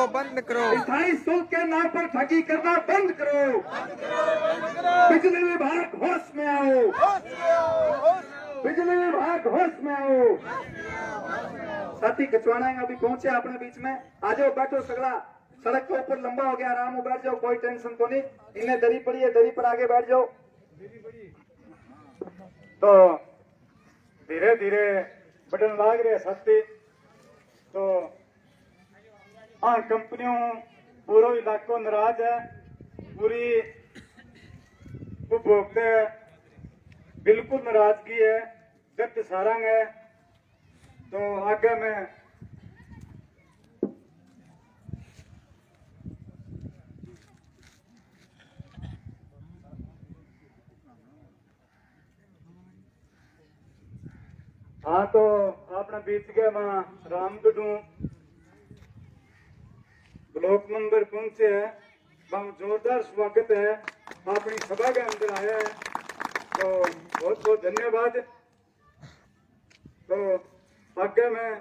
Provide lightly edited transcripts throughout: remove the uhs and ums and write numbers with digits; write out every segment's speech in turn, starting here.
बंद करो। स्थायी शुल्क के नाम पर ठगी करना बंद करो। बिजली विभाग होश में आओ। बिजली विभाग होश में आओ। साथी खिंचवाना अभी पहुंचे अपने बीच में। आ जाओ, बैठो सगड़ा। सड़क के ऊपर लंबा हो गया, आराम हो बैठ जाओ, कोई टेंशन को नहीं। इन्हें दरी पड़ी है, दरी पर आगे बैठ जाओ। तो धीरे धीरे बटन लाग रहे साथी। तो कंपनियों पूरा इलाको नाराज है, पूरी उपभोक्ता बिल्कुल नाराजगी है, दर्द सारंग है। तो आगे में हाँ, तो अपना बीच गया वहां रामगढ़ ब्लॉक नंबर पहुंचे है। बहुत जोरदार स्वागत है, अपनी सभा के अंदर आया है, तो बहुत बहुत धन्यवाद। तो आगे में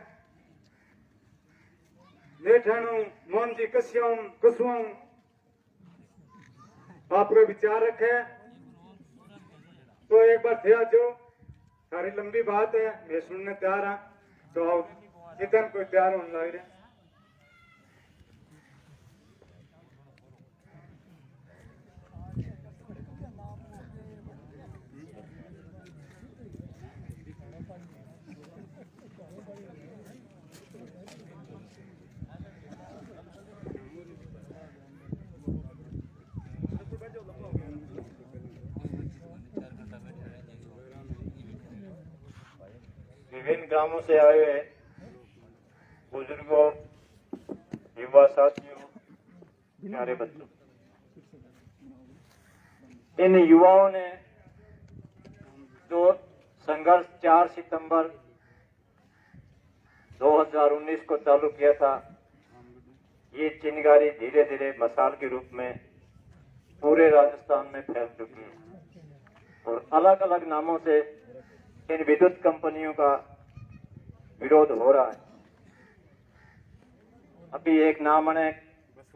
नेठाणु मोहन जी कसुओं आपको विचार रखे। तो एक बार थे जो सारी लंबी बात है, मैं सुनने तैयार हाँ। तो आओ, जितन कोई तैयार होने लग रहे। विभिन्न ग्रामों से आए हुए बुजुर्गों, युवा साथियों, प्यारे बच्चों, इन युवाओं ने जो संघर्ष 4 सितंबर 2019 को चालू किया था, ये चिंगारी धीरे धीरे मसाल के रूप में पूरे राजस्थान में फैल चुकी है और अलग अलग नामों से इन विद्युत कंपनियों का विरोध हो रहा है। अभी एक नाम ने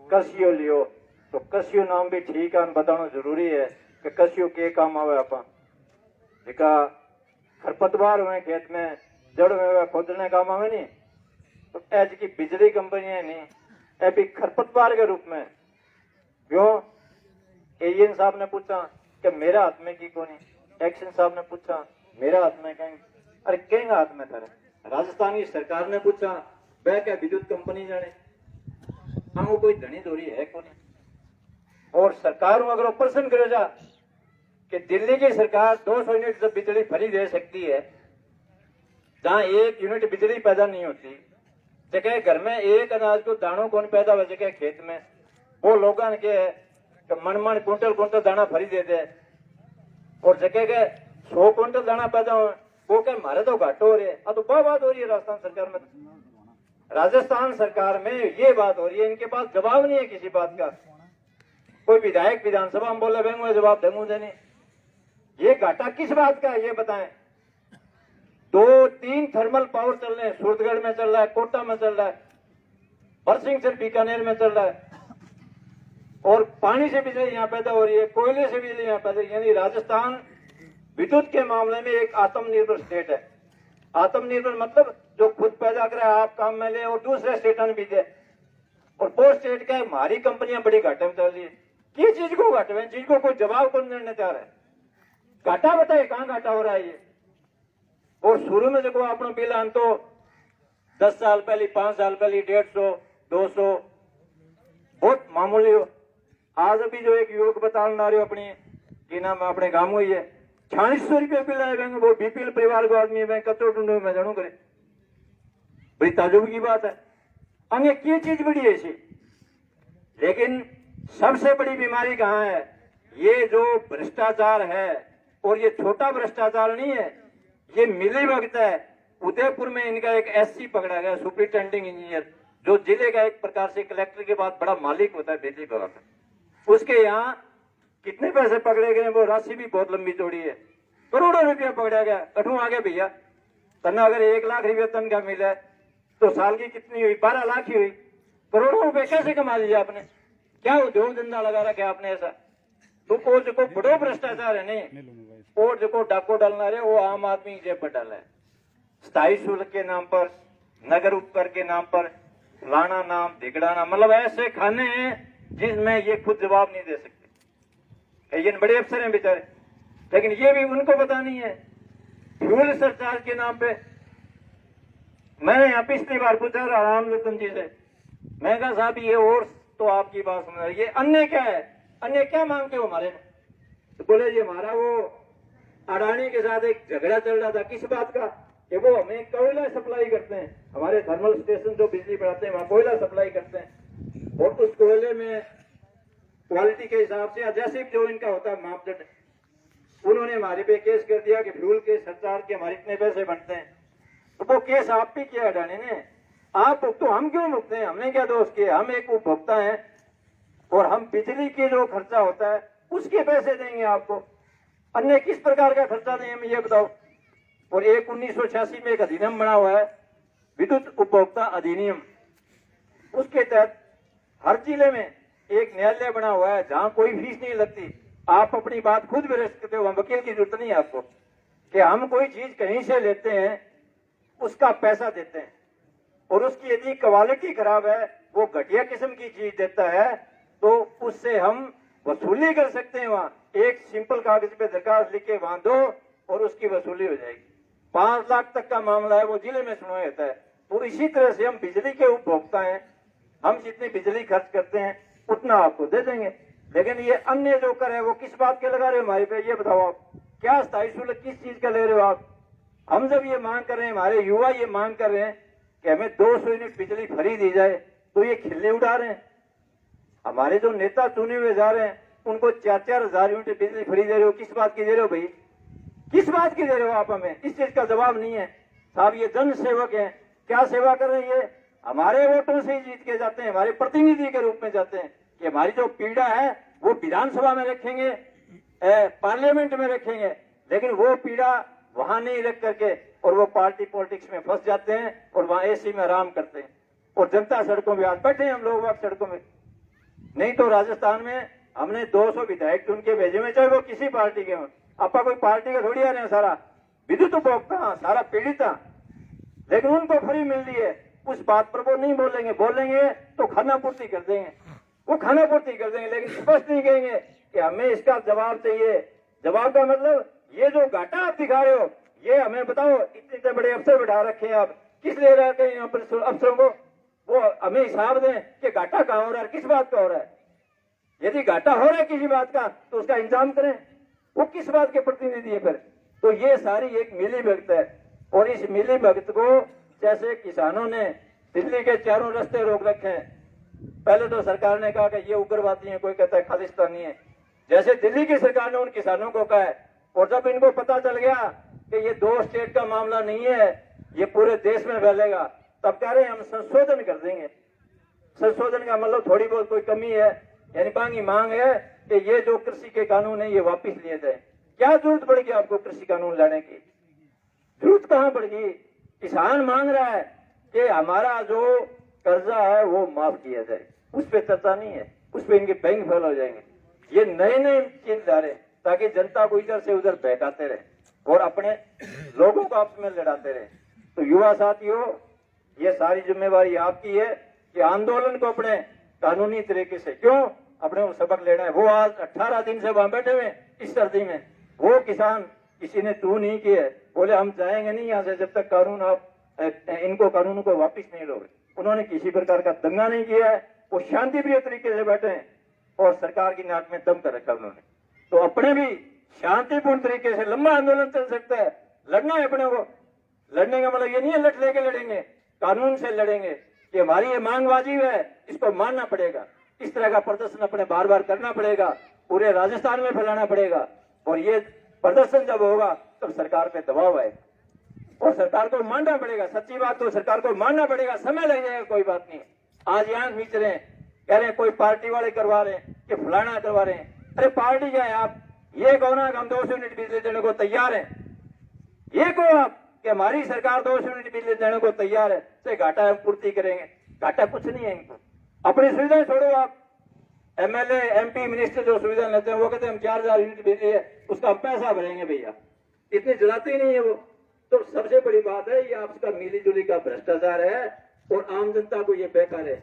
कसियो लियो, तो कसियो नाम भी ठीक है, बताना जरूरी है कि कसियो के काम आवे। अपन जिका खरपतवार हुए खेत में जड़ में खोदने काम आवे नहीं, तो ऐज की बिजली कंपनियां नहीं, अभी खरपतवार के रूप में क्यों। एएन साहब ने पूछा कि मेरा हाथ में की कोनी, एक्शन साहब ने पूछा मेरा हाथ में कहेंगे, अरे कहेंगे हाथ में तेरे। राजस्थान की सरकार ने पूछा वह क्या विद्युत कंपनी जाने, हाँ वो कोई धनी धोरी है को नहीं। और सरकार अगर ऑपरेशन करे जा कि दिल्ली की सरकार 200 यूनिट जब बिजली फ्री दे सकती है, जहां 1 यूनिट बिजली पैदा नहीं होती, जगह घर में एक अनाज को दानों कौन पैदा हो जगह खेत में, वो लोगों के मन कुंटल दाना फ्री दे दे, और जगह के 100 क्विंटल दाना पैदा हो, वो क्या मारे तो घाटो हो रही है। अब तो बहुत बात हो रही है राजस्थान सरकार में। राजस्थान सरकार में ये बात हो रही है, इनके पास जवाब नहीं है किसी बात का। कोई विधायक विधानसभा में बोले बेंगू जवाब देंगू देने, ये घाटा किस बात का है ये बताएं। 2-3 थर्मल पावर चल रहे हैं, सूरतगढ़ में चल रहा है, कोटा में चल रहा है, बरसिंह बीकानेर में चल रहा है, और पानी से बिजली यहाँ पैदा हो रही है, कोयले से बिजली यहाँ पैदा, यानी राजस्थान विद्युत के मामले में एक आत्मनिर्भर स्टेट है। आत्मनिर्भर मतलब जो खुद पैदा करे, आप काम में ले और दूसरे स्टेटों में भी दे। और वो स्टेट का हमारी कंपनियां बड़ी घाटे में चल रही है। किस चीज को घाटे में, चीज को कोई जवाब कौन देने चाह रहा है। घाटा बताइए कहाँ घाटा हो रहा है ये। और शुरू में देखो अपना बिल आन तो 10 साल पहले, 5 साल पहले 150, 200 बहुत मामूली हो। आज अभी जो एक युवक बता रहे हो अपनी की नाम अपने गांव हुई है, 4600 रुपये बिल आए बैंक, वो बीपीएल परिवार को आदमी बैंक कचो ढूंढो मैं जानू करे, बड़ी ताजुब की बात है। अंगे की चीज बड़ी है ऐसी। लेकिन सबसे बड़ी बीमारी कहाँ है, ये जो भ्रष्टाचार है, और ये छोटा भ्रष्टाचार नहीं है, ये मिली भगत है। उदयपुर में इनका एक एससी पकड़ा गया, सुपरिटेंडिंग इंजीनियर, जो जिले का एक प्रकार से कलेक्टर के बाद बड़ा मालिक होता है बिजली विभाग का। उसके यहाँ कितने पैसे पकड़े गए, वो राशि भी बहुत लंबी चौड़ी है, करोड़ों रुपया पकड़ा गया। कठू आ गया भैया, तना अगर 1 लाख रुपया तनख्वाह मिला तो साल की कितनी हुई, 12 लाख ही हुई। करोड़ों रुपए कैसे कमा लिए आपने? क्या उद्योग धंधा लगा रखा है आपने ऐसा? तो वो जो बड़ो भ्रष्टाचार है नहीं, और जो डाको डालना रहे वो आम आदमी की जेब पर डाला है। स्थायी शुल्क के नाम पर, नगर उपकर के नाम पर, फलाना नाम ढिगड़ाना, मतलब ऐसे खाने हैं जिसमें ये खुद जवाब नहीं दे सकते। ये बड़े अफसर हैं बेचारे, लेकिन ये भी उनको पता नहीं है। फ्यूल सरचार्ज के नाम पे मैंने यहाँ पिछली बार पूछा राम रतन जी से, मैं कहा साहब ये और तो आपकी बात सुन रही, ये अन्य क्या है? अन्य क्या मांगते हो हमारे? तो बोले जी हमारा वो अडानी के साथ एक झगड़ा चल रहा था। किस बात का? कि वो हमें कोयला सप्लाई करते हैं, हमारे थर्मल स्टेशन जो बिजली बढ़ाते हैं वहां कोयला सप्लाई करते हैं, और उस कोयले में क्वालिटी के हिसाब से जैसे जो इनका होता है मापदंड, उन्होंने हमारे पे केस कर दिया कि फ्यूल के सरचार्ज के हमारे इतने पैसे बनते हैं। तो वो केस आप भी किया अडानी ने, आप तो हम क्यों भुगते हैं? हमने क्या दोष किया? हम एक उपभोक्ता हैं और हम बिजली के जो खर्चा होता है उसके पैसे देंगे आपको, अन्य किस प्रकार का खर्चा दें हमें ये बताओ। और एक 1986 में एक अधिनियम बना हुआ है, विद्युत उपभोक्ता अधिनियम, उसके तहत हर जिले में एक न्यायालय बना हुआ है जहां कोई फीस नहीं लगती, आप अपनी बात खुद भी रख सकते हो, वकील की जरूरत नहीं है आपको, कि हम कोई चीज कहीं से लेते हैं उसका पैसा देते हैं, और उसकी यदि क्वालिटी खराब है, वो घटिया किस्म की चीज देता है, तो उससे हम वसूली कर सकते हैं। वहां एक सिंपल कागज पे दरखास्त लिख के वहां दो और उसकी वसूली हो जाएगी। 5 लाख तक का मामला है, वो जिले में सुना जाता है। तो इसी तरह से हम बिजली के उपभोक्ता हैं, हम जितनी बिजली खर्च करते हैं उतना आपको दे देंगे। लेकिन ये अन्य जो कर है वो किस बात के लगा रहे हो हमारे पे? ये बताओ आप, क्या स्थायी शुल्क किस चीज का ले रहे हो आप? हम जब ये मांग कर रहे हैं, हमारे युवा ये मांग कर रहे हैं कि हमें 200 यूनिट बिजली फ्री दी जाए, तो ये खिल्ले उड़ा रहे हैं। हमारे जो नेता चुने हुए जा रहे हैं उनको 4-4 हजार यूनिट बिजली फ्री दे रहे हो, किस बात की दे रहे हो भाई? किस बात की दे रहे हो आप? हमें इस चीज का जवाब नहीं है साहब। ये जन सेवक हैं, क्या सेवा कर रहे हैं? हमारे वोटों से ही जीत के जाते हैं, हमारे प्रतिनिधि के रूप में जाते हैं कि हमारी जो पीड़ा है वो विधानसभा में रखेंगे, पार्लियामेंट में रखेंगे, लेकिन वो पीड़ा वहां नहीं रख करके और वो पार्टी पॉलिटिक्स में फंस जाते हैं और वहां एसी में आराम करते हैं, और जनता सड़कों में आज बैठे हैं हम लोग वक्त सड़कों में। नहीं तो राजस्थान में हमने 200 विधायक चुन के भेजे में, चाहे वो किसी पार्टी के हों, आपका कोई पार्टी का थोड़ी आ रहे हैं, सारा विद्युत उपभोक्ता, सारा पीड़िता, लेकिन उनको फ्री मिल रही है। उस बात पर वो नहीं बोलेंगे, बोलेंगे तो खाना पूर्ति कर देंगे, वो खाना पूर्ति कर देंगे, लेकिन स्पष्ट नहीं कहेंगे कि हमें इसका जवाब चाहिए। जवाब का मतलब ये जो घाटा आप दिखा रहे हो, ये हमें बताओ, इतने बड़े अफसर बैठा रखे हैं आप, किस ले रहे हैं यहाँ पर अफसरों को? वो हमें हिसाब दें कि घाटा कहाँ हो रहा है, किस बात का हो रहा है। यदि घाटा हो रहा है किसी बात का तो उसका इंतजाम करें, वो किस बात के प्रतिनिधि है फिर? तो ये सारी एक मिली भगत है, और इस मिली भगत को जैसे किसानों ने दिल्ली के चारों रास्ते रोक रखे हैं। पहले तो सरकार ने कहा कि ये उग्रवादी है, कोई कहता है खालिस्तानी है, जैसे दिल्ली की सरकार ने उन किसानों को कहा है। और जब इनको पता चल गया कि ये 2 स्टेट का मामला नहीं है, ये पूरे देश में फैलेगा, तब कह रहे हैं हम संशोधन कर देंगे। संशोधन का मतलब थोड़ी बहुत कोई कमी है, यानी मांगी मांग है कि ये जो कृषि के कानून है ये वापस लिए जाए। क्या जरूरत पड़ेगी आपको कृषि कानून लाने की? जरूरत कहां पड़ेगी? किसान मांग रहा है कि हमारा जो कर्जा है वो माफ किया जाए, उस पर चर्चा नहीं है, उस पर इनके बैंक फेल हो जाएंगे। ये नए नए चीज ला रहे ताकि जनता को इधर से उधर बहकाते रहे और अपने लोगों को आपस में लड़ाते रहे। तो युवा साथियों, ये सारी जिम्मेवारी आपकी है कि आंदोलन को अपने कानूनी तरीके से क्यों अपने को सबक लेना है। वो आज 18 दिन से वहां बैठे हुए इस सर्दी में, वो किसान किसी ने तू नहीं किए, बोले हम जाएंगे नहीं यहाँ से जब तक कानून आप इनको कानून को वापिस नहीं लोगे। उन्होंने किसी प्रकार का दंगा नहीं किया है, वो शांतिप्रिय तरीके से बैठे हैं और सरकार की नाक में दम कर रखा उन्होंने। तो अपने भी शांतिपूर्ण तरीके से लंबा आंदोलन चल सकता है, लड़ना है अपने को। लड़ने का मतलब ये नहीं है लट लेके लड़ेंगे, कानून से लड़ेंगे कि हमारी ये मांग वाजिब है, इसको मानना पड़ेगा। इस तरह का प्रदर्शन अपने बार बार करना पड़ेगा, पूरे राजस्थान में फैलाना पड़ेगा, और ये प्रदर्शन जब होगा तब सरकार पे दबाव आए और सरकार को मानना पड़ेगा। सच्ची बात तो सरकार को मानना पड़ेगा, समय लग जाएगा, कोई बात नहीं। आज यहाँ खींच रहे हैं, कह रहे हैं कोई पार्टी वाले करवा रहे हैं कि फलाना करवा रहे हैं। अरे पार्टी क्या है आप? ये कहो ना कि हम 200 यूनिट बिजली देने को तैयार हैं, ये कहो आप कि हमारी सरकार 200 यूनिट बिजली देने को तैयार है, से घाटा हम पूर्ति करेंगे। घाटा कुछ नहीं है इनको, अपनी सुविधाएं छोड़ो, आप एमएलए एमपी मिनिस्टर जो सुविधा लेते हैं वो कहते हैं हम 4000 यूनिट बिजली है उसका हम पैसा भरेंगे भैया, इतनी जलाते ही नहीं है वो। तो सबसे बड़ी बात है ये आपका मिली जुली का भ्रष्टाचार है और आम जनता को ये बेकार है।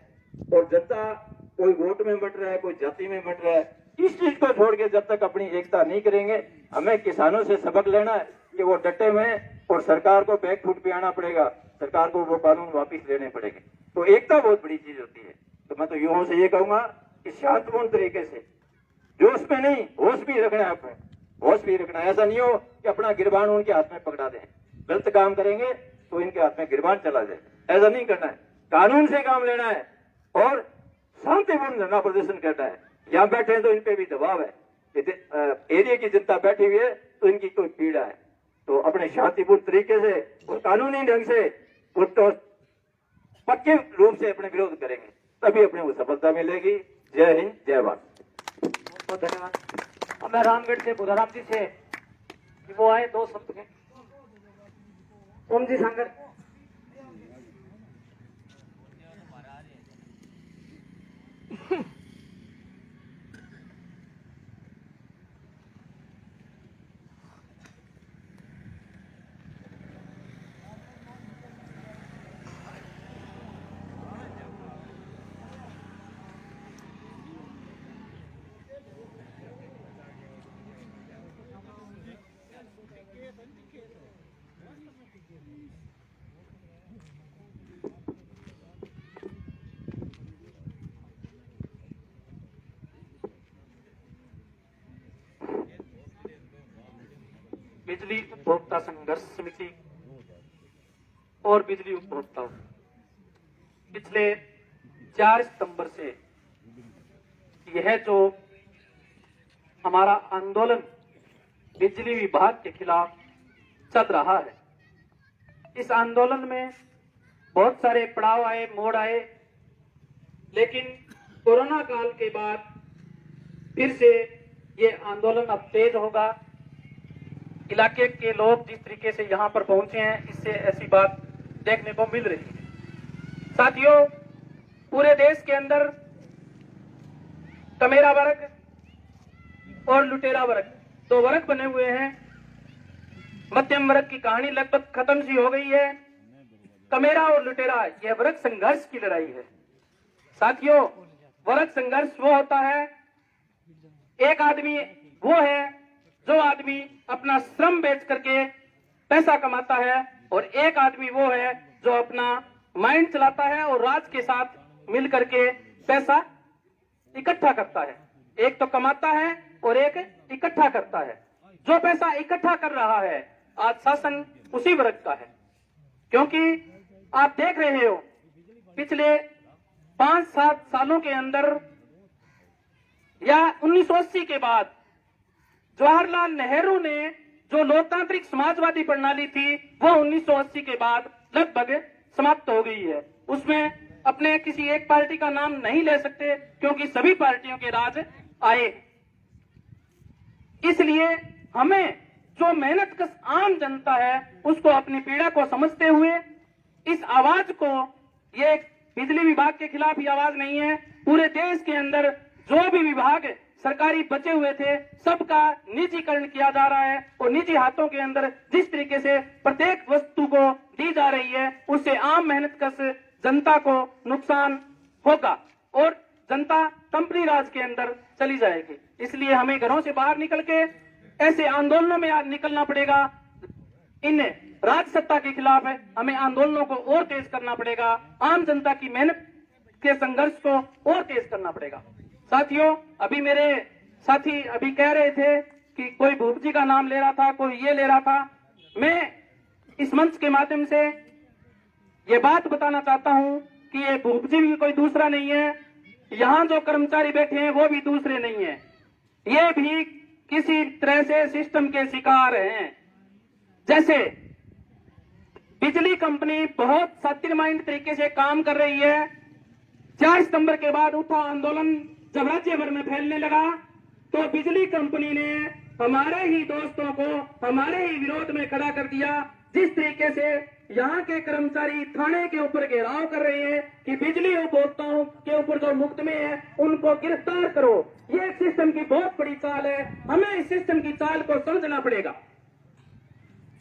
और जनता कोई वोट में बंट रहा है, कोई जाति में बंट रहा है, इस चीज को छोड़ के जब तक अपनी एकता नहीं करेंगे, हमें किसानों से सबक लेना है कि वो डटे हुए हैं और सरकार को बैक फुट पे आना पड़ेगा, सरकार को वो कानून वापिस लेने पड़ेंगे। तो एकता बहुत बड़ी चीज होती है। तो मैं तो युवाओं से ये कहूंगा कि शांतपूर्ण तरीके से, जोश में नहीं, होश भी रखना है, आपको होश भी रखना है। ऐसा नहीं हो कि अपना गिरबान उनके हाथ में पकड़ा दें, गलत काम करेंगे तो इनके हाथ में गिरबान चला जाए, ऐसा नहीं करना है। कानून से काम लेना है और शांतिपूर्ण धरना प्रदर्शन करना है। यहाँ बैठे हैं तो इन पे भी दबाव है, एरिया की जनता बैठी हुई है तो इनकी कोई पीड़ा है। तो अपने शांतिपूर्ण तरीके से और कानूनी ढंग से तो पक्के रूप से अपने विरोध करेंगे, तभी अपने को सफलता मिलेगी। जय हिंद, जय भारत। बहुत धन्यवाद। अब मैं रामगढ़ से बुधाराम जी से कि वो आए 2 शब्द के। ओम जी सांगर। बिजली उपभोक्ता संघर्ष समिति और बिजली उपभोक्ताओं पिछले 4 सितंबर से यह जो हमारा आंदोलन बिजली विभाग के खिलाफ चल रहा है, इस आंदोलन में बहुत सारे पड़ाव आए, मोड़ आए, लेकिन कोरोना काल के बाद फिर से ये आंदोलन अब तेज होगा। इलाके के लोग जिस तरीके से यहाँ पर पहुंचे हैं, इससे ऐसी बात देखने को मिल रही है। साथियों, पूरे देश के अंदर टमेरा वर्ग और लुटेरा वर्ग 2 वर्ग बने हुए हैं। मध्यम वर्ग की कहानी लगभग खत्म सी हो गई है। टमेरा और लुटेरा यह वर्ग संघर्ष की लड़ाई है। साथियों, वर्ग संघर्ष वो होता है, एक आदमी वो है जो आदमी अपना श्रम बेच करके पैसा कमाता है और एक आदमी वो है जो अपना माइंड चलाता है और राज के साथ मिल करके पैसा इकट्ठा करता है। एक तो कमाता है और एक इकट्ठा करता है। जो पैसा इकट्ठा कर रहा है आज शासन उसी वर्ग का है, क्योंकि आप देख रहे हो पिछले 5-7 सालों के अंदर या 1980 के बाद जवाहरलाल नेहरू ने जो लोकतांत्रिक समाजवादी प्रणाली थी वो 1980 के बाद लगभग समाप्त हो गई है। उसमें अपने किसी एक पार्टी का नाम नहीं ले सकते क्योंकि सभी पार्टियों के राज आए। इसलिए हमें जो मेहनत कश आम जनता है उसको अपनी पीड़ा को समझते हुए इस आवाज को, ये बिजली विभाग के खिलाफ ही आवाज नहीं है, पूरे देश के अंदर जो भी विभाग सरकारी बचे हुए थे सबका निजीकरण किया जा रहा है और निजी हाथों के अंदर जिस तरीके से प्रत्येक वस्तु को दी जा रही है उससे आम मेहनतकश जनता को नुकसान होगा और जनता कंपनी राज के अंदर चली जाएगी। इसलिए हमें घरों से बाहर निकल के ऐसे आंदोलनों में निकलना पड़ेगा। इन राज सत्ता के खिलाफ हमें आंदोलनों को और तेज करना पड़ेगा। आम जनता की मेहनत के संघर्ष को और तेज करना पड़ेगा। साथियों, अभी मेरे साथी अभी कह रहे थे कि कोई भूप जी का नाम ले रहा था, कोई ये ले रहा था। मैं इस मंच के माध्यम से ये बात बताना चाहता हूं कि ये भूप जी भी कोई दूसरा नहीं है, यहाँ जो कर्मचारी बैठे हैं वो भी दूसरे नहीं है, ये भी किसी तरह से सिस्टम के शिकार हैं। जैसे बिजली कंपनी बहुत शातिरमाइंड तरीके से काम कर रही है। 4 सितंबर के बाद उठा आंदोलन जब राज्य भर में फैलने लगा तो बिजली कंपनी ने हमारे ही दोस्तों को हमारे ही विरोध में खड़ा कर दिया जिस तरीके से यहाँ के कर्मचारी थाने के ऊपर घेराव कर रहे हैं कि बिजली उपभोक्ताओं के ऊपर जो मुकदमे हैं उनको गिरफ्तार करो, ये एक सिस्टम की बहुत बड़ी चाल है। हमें इस सिस्टम की चाल को समझना पड़ेगा।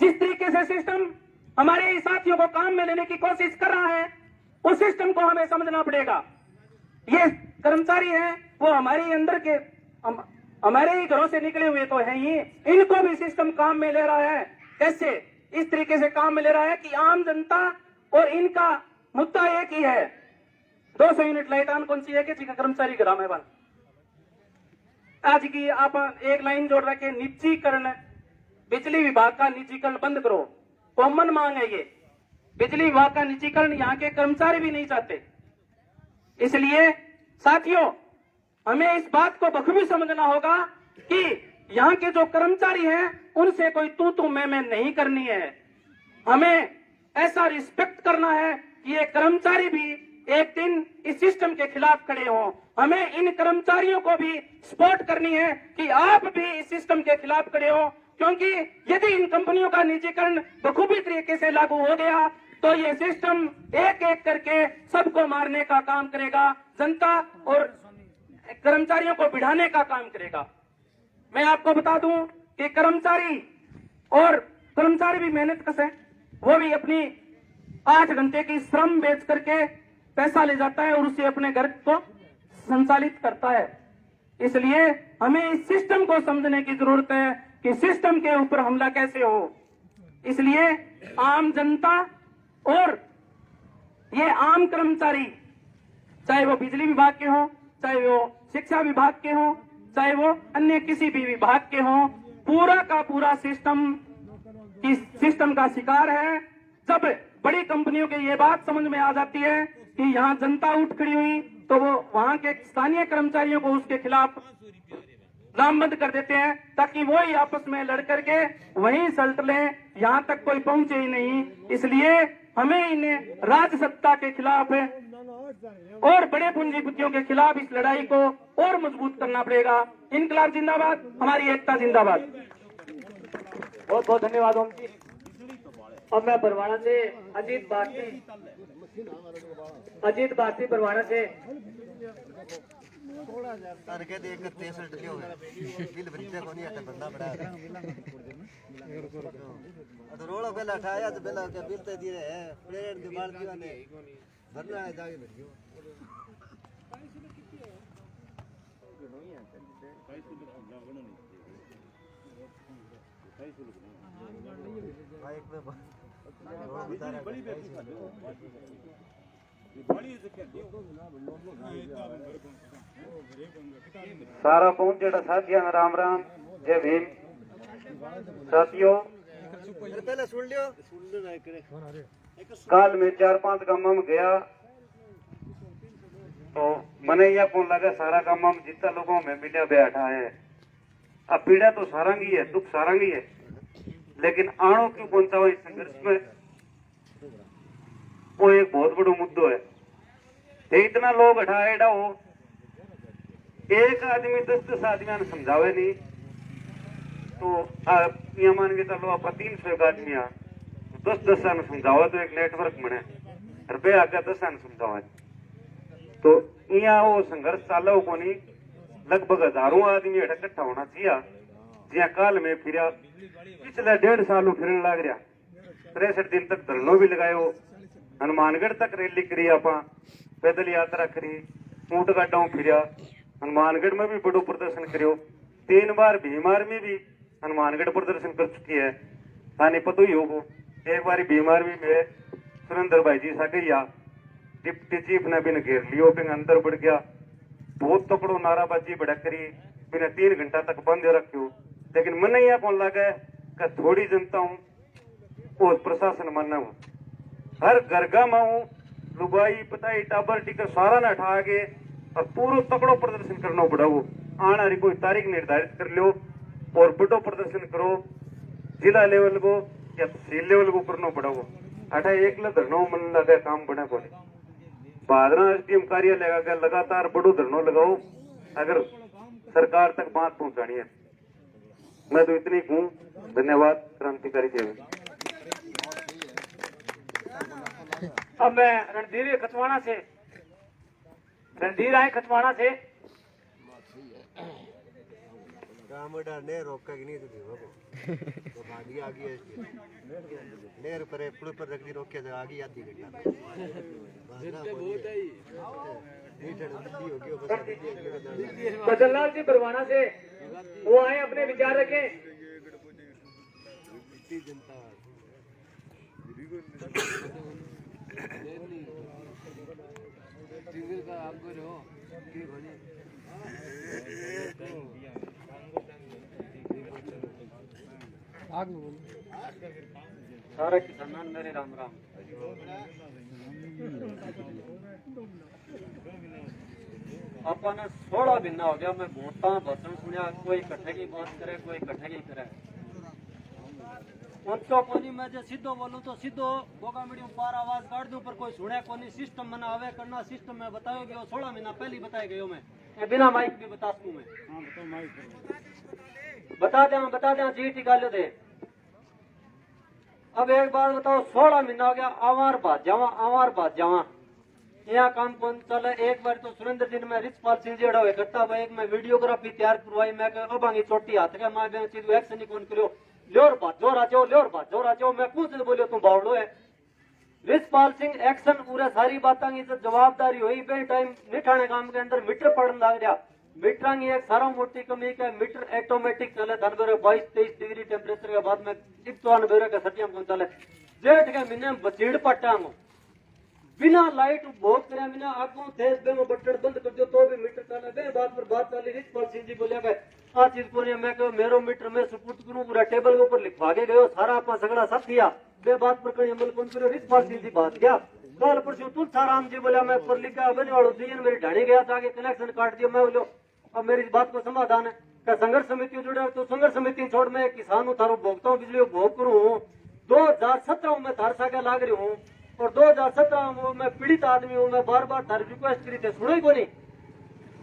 जिस तरीके से सिस्टम हमारे साथियों को काम में लेने की कोशिश कर रहा है, उस सिस्टम को हमें समझना पड़ेगा। ये कर्मचारी हैं, वो हमारे अंदर के हमारे ही घरों से निकले हुए तो हैं ही, इनको भी सिस्टम काम में ले रहा है। कैसे? इस तरीके से काम में ले रहा है कि आम जनता और इनका मुद्दा एक ही है। 200 यूनिट लाइट आन कौन सी है कि कर्मचारी ग्राम है बन आज की आप एक लाइन जोड़ रखे, निजीकरण, बिजली विभाग का निजीकरण बंद करो। कॉमन मांग है ये, बिजली विभाग का निजीकरण यहाँ के कर्मचारी भी नहीं चाहते। इसलिए साथियों, हमें इस बात को बखूबी समझना होगा कि यहाँ के जो कर्मचारी हैं उनसे कोई तू मैं नहीं करनी है। हमें ऐसा रिस्पेक्ट करना है कि ये कर्मचारी भी एक दिन इस सिस्टम के खिलाफ खड़े हों। हमें इन कर्मचारियों को भी सपोर्ट करनी है कि आप भी इस सिस्टम के खिलाफ खड़े हो, क्योंकि यदि इन कंपनियों का निजीकरण बखूबी तरीके से लागू हो गया तो ये सिस्टम एक एक करके सबको मारने का काम करेगा, जनता और कर्मचारियों को बिठाने का काम करेगा। मैं आपको बता दूं कि कर्मचारी भी मेहनत कस है, वो भी अपनी 8 घंटे की श्रम बेच करके पैसा ले जाता है और उससे अपने घर को संचालित करता है। इसलिए हमें इस सिस्टम को समझने की जरूरत है कि सिस्टम के ऊपर हमला कैसे हो। इसलिए आम जनता और ये आम कर्मचारी, चाहे वो बिजली विभाग के हों, चाहे वो शिक्षा विभाग के हों, चाहे वो अन्य किसी भी विभाग के हों, पूरा का पूरा सिस्टम का शिकार है। जब बड़ी कंपनियों के ये बात समझ में आ जाती है कि यहाँ जनता उठ खड़ी हुई तो वो वहां के स्थानीय कर्मचारियों को उसके खिलाफ लामबंद कर देते हैं, ताकि वो ही आपस में लड़ करके वहीं सल्ट लें, यहाँ तक कोई पहुंचे ही नहीं। इसलिए हमें इन राज सत्ता के खिलाफ और बड़े पूंजीपतियों के खिलाफ इस लड़ाई को और मजबूत करना पड़ेगा। इनकलाब जिंदाबाद, हमारी एकता जिंदाबाद। बहुत बहुत धन्यवाद ओम जी। अब मैं बरवाड़ा से अजीत भारती बरवाड़ा से के देख कर 63 लियो है बिल भरते को नहीं आता बंदा बड़ा तो रोड़ा पहला उठाया तो पहला के बिल ते दिए है प्लेट दिमाग दिया ने भरना है जाके भरियो बाइक में बड़ी सारा पहुंच जेड़ा साथियों राम राम, जय भीम। साथियों, पहले सुन लियो काल में 4-5 गांव में गया तो मने यह कौन लगा सारा गांव में जितना लोगों में मिला बैठा है। अब पीड़ा तो सारंगी है, दुख सारंगी है, लेकिन आणो क्यों पहुंचा हुआ इस संघर्ष में, वो एक बहुत बड़ा मुद्दों है। इतना लोग हटाएड़ा हो, एक आदमी 10-10 आदमी ने समझावे नहीं तो आप मान के चलो आप 300 आदमी 10-10 ने समझावा तो एक नेटवर्क बने, रुपये आगे 10 ने समझावा तो यहाँ वो संघर्ष चालो को नहीं। लगभग हजारों आदमी इकट्ठा होना चाहिए। जिया काल में फिर पिछले 1.5 साल फिरन लग रहा, 63 दिन तक धरनों भी लगायो, हनुमानगढ़ तक रैली करी, आप पैदल यात्रा करी, ऊंट गाड़ा फिर हनुमानगढ़ में भी बड़ो प्रदर्शन करो। 3 बार भीमार में भी हनुमानगढ़ प्रदर्शन कर चुकी है, थाने पतो ही होगो। एक बार भीमार में सुरेंद्र भाई जी साकरिया डिप्टी चीफ ने बिन घेर लियो, बिन अंदर बढ़ गया, बहुत तकड़ो नाराबाजी बड़ा करी, बिना 3 घंटा तक बंद रखो। लेकिन मन यह कौन लगा कि थोड़ी जनता हूँ और प्रशासन मानना हूँ, हर घरगा में हूँ, लुगाई पताई टाबर टिकर सारा न उठा के और पूरा तकड़ो प्रदर्शन करना पड़ा। वो आने वाली कोई तारीख निर्धारित कर लो और बड़ो प्रदर्शन करो, जिला लेवल को या तहसील लेवल को करना पड़ा। वो अठा एक धरनो मन लगा काम बना को भादरा एसडीएम कार्यालय का लगातार बड़ो धरनो लगाओ अगर सरकार तक बात पहुंचानी है। मैं तो इतनी हूँ, धन्यवाद। क्रांतिकारी जय। अब मैं रणधीर खचवाना से रणधीर आए खचवाना से काम डर ने रोका कि नहीं तो वो भागी आगे नेर पर पुल पर रख दी रोके तो आगे आधी घंटा बहुत है मीटर दिल्ली हो गया बस बदललाल जी परवाना से वो आए अपने विचार रखें। जनता सारे किसान मेरे राम राम। अपन 16 महीना हो गया मैं बोलता भाषण सुनिया, कोई इकट्ठे की बात करे कोई इकट्ठे की करे। उनको कोनी मैं जो सीधो बोलूं तो सीधो गोगा मीडियम पार आवाज काट दूं, पर कोई सुने कोनी। सिस्टम मना आवे करना सिस्टम में बताओ गयो 16 महीना पहले बताए गयो मैं बिना माइक भी बता दूं मैं। बता दे जी टिका लो दे। अब एक बार बताओ 16 महीना हो गया आवार बात जावा यहाँ काम कौन चले। एक बार तो सुरेंद्र जी ने मैं रिचपाल सिंह जी हुए इकट्ठा हुआ, एक मैं वीडियोग्राफी तैयार करवाई। मैं अब आगे चोटी हाथ के माँ बहन चीज एक्शन कौन करो ल्योर बात जो राजो मैं पूछ बोलियो तुम बावड़ो है। रिचपाल सिंह एक्शन पूरा सारी बातों की जवाबदारी हुई। बे टाइम निठाने काम के अंदर मीटर पड़न लग गया। मीटर की एक सारा मोटी कमी का मीटर ऑटोमेटिक चले। धन बेरे 22-23 डिग्री टेम्परेचर के बाद में चिपचुआन बेरे का सटिया कौन चले। जेठ के महीने में बचीड़ पट्टांगो बिना लाइट भोग करे बिना आगो तेज बे बटन बंद कर दो तो भी मीटर चले। बे बात पर बात चली। रिचपाल सिंह जी बोले आ चीज को मैं कहो मेरो मीटर में सुपुर्द करूं पूरा टेबल के ऊपर लिखवा के गयो सारा अपना सगड़ा सब किया। बे बात पर कहीं अमल कौन करो। रिचपाल सिंह जी बात क्या कल परसों तुलसाराम जी बोला मैं पर लिखा बने वालों दिन मेरी ढाणी गया था आगे कनेक्शन काट दिया। मैं बोलो अब मेरी इस बात को समाधान है क्या संघर्ष समिति जुड़ा तो संघर्ष समिति छोड़ मैं किसान हूँ थारू भोगता हूँ बिजली भोग करूँ। 2017 में थार सागे लाग रही हूँ और 2017 में पीड़ित आदमी हूँ। मैं बार बार थारी रिक्वेस्ट करी थे सुनो ही को नहीं।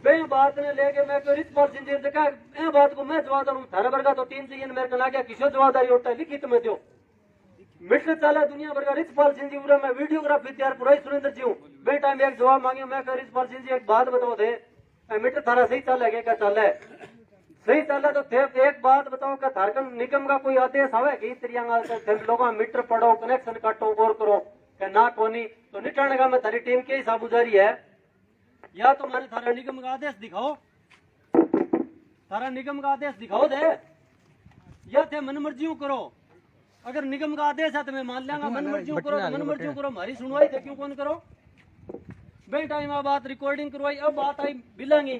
बे बात ने लेके मैं रिचपाल सिंह जी देखा ए बात को मैं जवाबदार हूँ। थारे वर्गा तो 3 चाहिए मेरे को लगा किसो जवाबदारी होता है लिखित में दो मीटर चला दुनिया भर का। रिचपाल सिंह जी पूरा मैं वीडियोग्राफी तैयार पुराई सुरेंद्र जी हूँ। बे टाइम एक जवाब मांगे मैं रिचपाल सिंह जी एक बात बताओ थे मीटर थारा सही चल है क्या चल है सही चल है तो थे एक बात बताओ क्या झारखंड निगम का कोई आदेश आवे कि लोगों मीटर पढ़ो कनेक्शन काटो और करो क्या ना कोनी तो निटाने का मैं थारी टीम के हिसाब गुजारी है या तो हमारे थारा निगम का आदेश दिखाओ। थारा निगम का आदेश दिखाओ दे या थे मन मर्जियों करो। अगर निगम का आदेश है तो मैं मान लेंगा मन मर्जियों करो तो मन मर्जियों करो। हमारी सुनवाई थे क्यों कौन करो। बे टाइम बात रिकॉर्डिंग करवाई। अब बात आई बिलांगी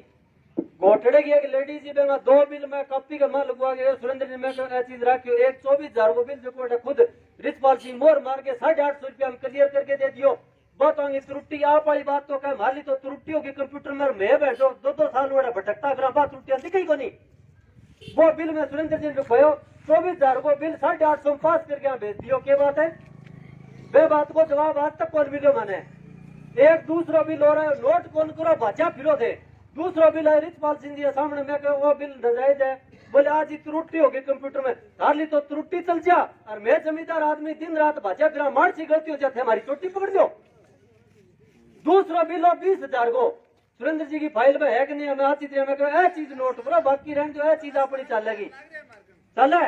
घोटड़े की एक लेडीज जी 2 बिल में कॉपी का माल लगवा गया। सुरेंद्र जी मैं चीज रखियो एक 24,000 को बिल जो खुद रिचपाल सिंह मोर मार के 850 रुपया हम क्लियर करके दे दियो। बात होंगी त्रुटि आप आई बात तो कह माली तो त्रुटि होगी कंप्यूटर में मैं बैठो 2-2 साल वाला भटकता फिर बात त्रुटियां दिखी को नहीं। वो बिल में सुरेंद्र जी लिखवायो 24,000 को बिल 850 पास करके भेज दियो। क्या बात है वे बात को जवाब आज तक कौन मिलो मैंने। एक दूसरा बिल हो रहा है नोट कौन करो बचा फिरो थे। दूसरा बिल है रिचपाल सिंह जी के सामने मैं कहो वो बिल नजायज है। बोले आज ही त्रुटि होगी कंप्यूटर में हाली तो त्रुटि चल जा और मैं जमींदार आदमी दिन रात बचा फिर मानसी गलती हो जाती हमारी चोटी पकड़ दो। दूसरा बिल हो 20,000 को सुरेंद्र जी की फाइल में है कि नहीं हमें आती थी मैं कहो ए चीज नोट करो बाकी रहने दो ए चीज अपनी चलेगी चले।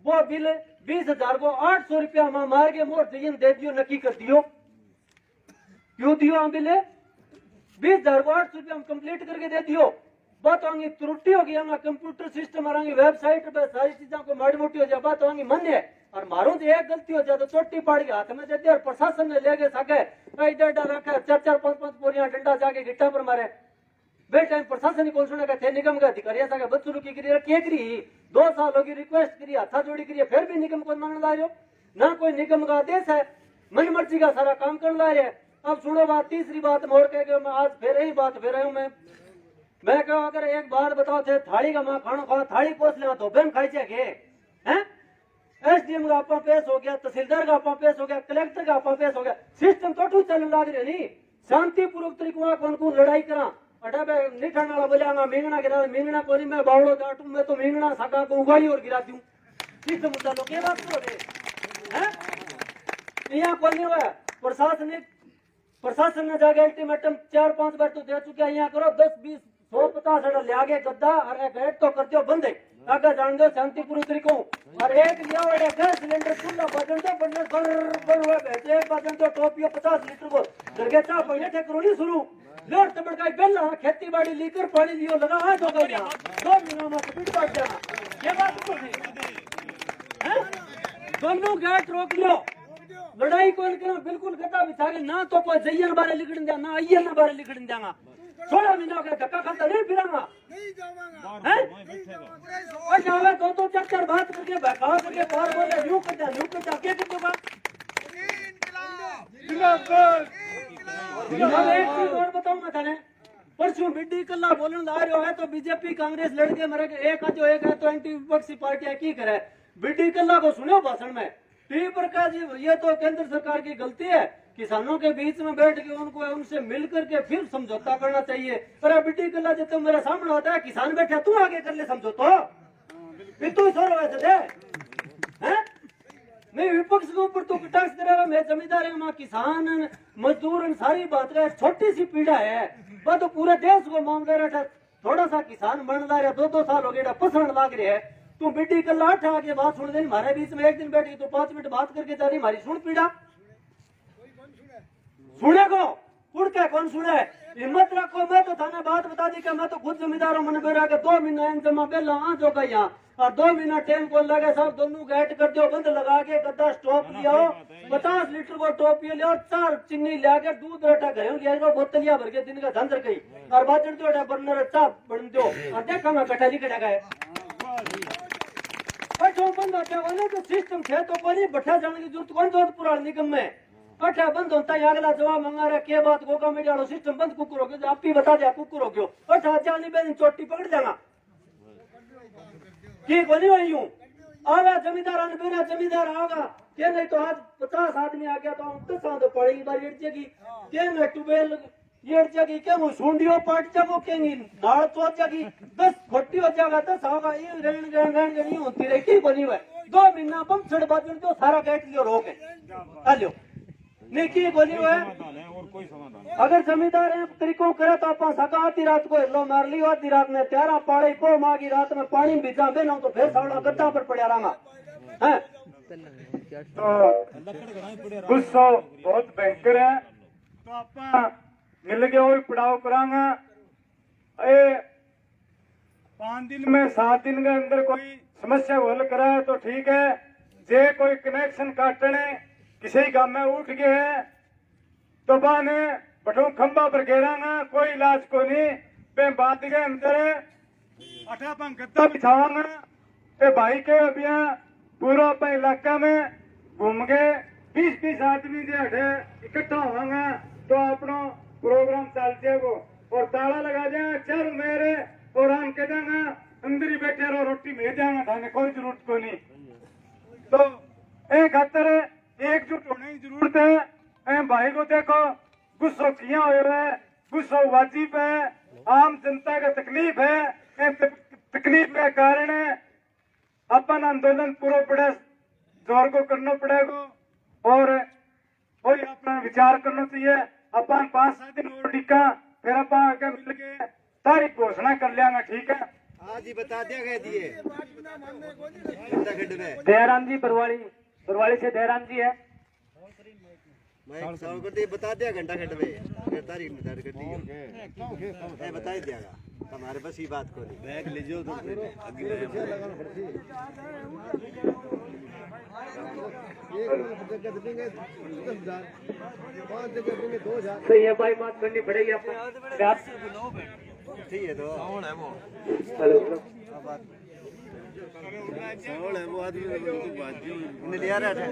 वो बिल 20,000 को 800 रुपया हम मार के मोर जयन दे दियो नकी कर दियो। क्यों दियो हम बिल 20,000 को 800 रुपया हम कंप्लीट करके दे दियो। बात होंगी त्रुटि होगी हमारा कंप्यूटर सिस्टम हमारी वेबसाइट पे सारी चीजों को माड़ी मोटी हो जाए बात होंगी मन है और मारू तो एक गलती हो जाए तो चोटी पड़ के हाथ में दे दिया और प्रशासन ने लेके सके डंडा रखा 4-5 बोरियां डंडा जाके गिट्टा पर मारे। बे टाइम प्रशासन ही कौन सुनेगा थे निगम का अधिकारी सके बच्चों की क्रिया क्या करी 2 साल होगी रिक्वेस्ट करी हाथा जोड़ी करी फिर भी निगम को मानने ला रहे हो ना कोई निगम का आदेश है मन मर्जी का सारा काम करने ला रहे हैं। अब सुनो बात तीसरी बात मोड़ के मैं आज फिर यही बात फिर हूँ मैं कहो अगर एक बात बताओ थे थाली का माँ खाना खाओ थाली पोस ले तो बेन खाई चाहिए हैं। एसडीएम का आपा पेश हो गया तहसीलदार का आपा पेश हो गया कलेक्टर का आपा पेश हो गया सिस्टम तो चलने लग रहे नहीं शांतिपूर्वक तरीके कौन को लड़ाई करा अटा नहीं खाने वाला बोले मींगना गिरा मींगना को नहीं मैं बावड़ो चाटू मैं तो मींगना साका को उगाड़ी और गिरा दूं। सिस्टम मुद्दा लोग ये बात करो यहाँ कौन नहीं हुआ प्रशासन ने जाके अल्टीमेटम 4-5 बार तो दे चुके हैं। यहाँ करो 10-20-100-50 ले आगे गद्दा और गेट तो कर दो बंद आगे जान दो शांतिपूर्ण तरीकों और एक लिया गैस सिलेंडर खुला बजन तो बनने पर हुआ भेजे बजन तो टोपियो 50 लीटर को जरगे चाह पहले थे करोड़ी शुरू लोट तबड़ का बेल खेती बाड़ी लेकर पानी लियो लगा आज हो गया 2 महीनों में स्पीड बढ़ जाना ये बात तो है दोनों गेट रोक लो लड़ाई कौन करो बिल्कुल गद्दा बिछागे ना तो कोई जयन बारे लिखन दिया ना अयन बारे लिखन देगा 16 महीनों का धक्का खाता नहीं फिरांगा और जावे तो 4 बात करके बहकाव करके बार बोले यूं कर क्या कर दूंगा एक चीज और बताऊं मैं थाने परसों बिड्डी कल्ला बोलन ला रहे है तो बीजेपी कांग्रेस लड़के मरे एक है तो एंटी विपक्षी पार्टियां की करे बिड्डी कल्ला को सुनो भाषण में टी प्रकाश जी ये तो केंद्र सरकार की गलती है किसानों के बीच में बैठ के उनको उनसे मिल करके फिर समझौता करना चाहिए पर बिड्डी कल्ला जब तो मेरे सामने होता है किसान बैठे तू आगे कर ले समझौता तू सो वैसे दे नहीं विपक्ष के ऊपर तो कटाक्ष करेगा मैं जमींदार है वहाँ किसान मजदूर सारी बात का छोटी सी पीड़ा है वह तो पूरे देश को मांग दे रहा था थोड़ा सा किसान बन ला रहा 2-2 साल हो गया पसंद लाग रहे है तू बेटी कल 8 आके बात सुन दे हमारे बीच में एक दिन बैठी तो 5 मिनट बात करके जा रही हमारी सुन पीड़ा सुने को उड़ के कौन सुने हिम्मत रखो मैं तो थाने बात बता दी कि मैं तो खुद जमींदार हूँ मैंने बेरा के 2 महीना जमा बेला आज होगा यहाँ और 2 महीना टाइम को लगे सब दोनों गेट कर दो बंद लगा के गद्दा स्टॉप लिया 50 लीटर को टोपी लिया 4 चिन्नी लिया के दूध रटा घर बोतलिया भर के दिन का धंधर गई और बाजन दो बर्नर चाप बन दो और देखा मैं कटाली कटा गए बंद होते तो सिस्टम थे तो कोई बैठा जाने की जरूरत कौन जोधपुर पुराने निगम में अठा बंद होता है अगला जवाब मंगा रहा के बात गोगा मीडिया सिस्टम बंद कुकुर हो गया आप ही बता दिया कुकुर हो गयो अठा जानी बेन चोटी पकड़ जाना की कोनी हुई यूं आवा जमींदार मेरा जमींदार आगा के नहीं तो आज 50 आदमी आ गया तो हम 10 तो पड़ेगी बार ये जगी के नहीं टूबेल ये जगी के वो सुंडियो पाट जागो केंगी नाड़ तो जगी 10 खोटी हो जाएगा 10 होगा ये रेण नहीं होती रही की कोनी हुई 2 महीना बम छड़ बाजन तो सारा गेट लियो रोके आ लियो नहीं की कोनी हुई अगर जमींदार है तरीकों करे तो आप सका आधी रात को हिलो मार लियो आधी रात में 13 पाड़े को मागी रात में पानी भिजा बे ना तो फिर सावड़ा गद्दा पर पड़ा रहा है तो गुस्सा बहुत भयंकर है तो आप मिल के वही पड़ाव करांगा 5 दिन में 7 दिन के अंदर कोई समस्या हल करा तो ठीक है जे कोई कनेक्शन काटने किसी काम में उठ गए है तो बाने बटू खंबा पर घेरांगा कोई इलाज को नहीं पे बात के अंदर अठा पा गद्दा बिछावांगा पे भाई के अभिया पूरा अपने इलाका में घूम गए 20-20 आदमी जे इकट्ठा होवांगा तो अपना प्रोग्राम चल जाएगा और ताला लगा जाएगा चल मेरे और आन के जाएगा अंदर ही बैठे रहो रोटी भेज जाएगा थाने कोई जरूरत को नहीं तो एक खातर एकजुट होने की जरूरत है भाई को देखो गुस्सा किया हुआ है गुस्सा वाजिब है आम जनता का तकलीफ है तकलीफ के कारण अपन आंदोलन पूरा पड़े जोर को करना पड़ेगा और कोई अपना विचार करना चाहिए अपन 5-7 दिन और टिका फिर अपन आगे मिल के तारीख घोषणा कर लिया ठीक है आज ही बता दिया गया दिए दयाराम जी बरवाली से दयाराम जी है मैं सौ कर बता दिया घंटा खंड में फिर तारीख निर्धारित कर दी बता ही दिया हमारे बस ही बात को नहीं बैग ले जाओ सही है भाई बात करनी पड़ेगी आपको ठीक है तो कौन है वो है वो आदमी लिया रहा है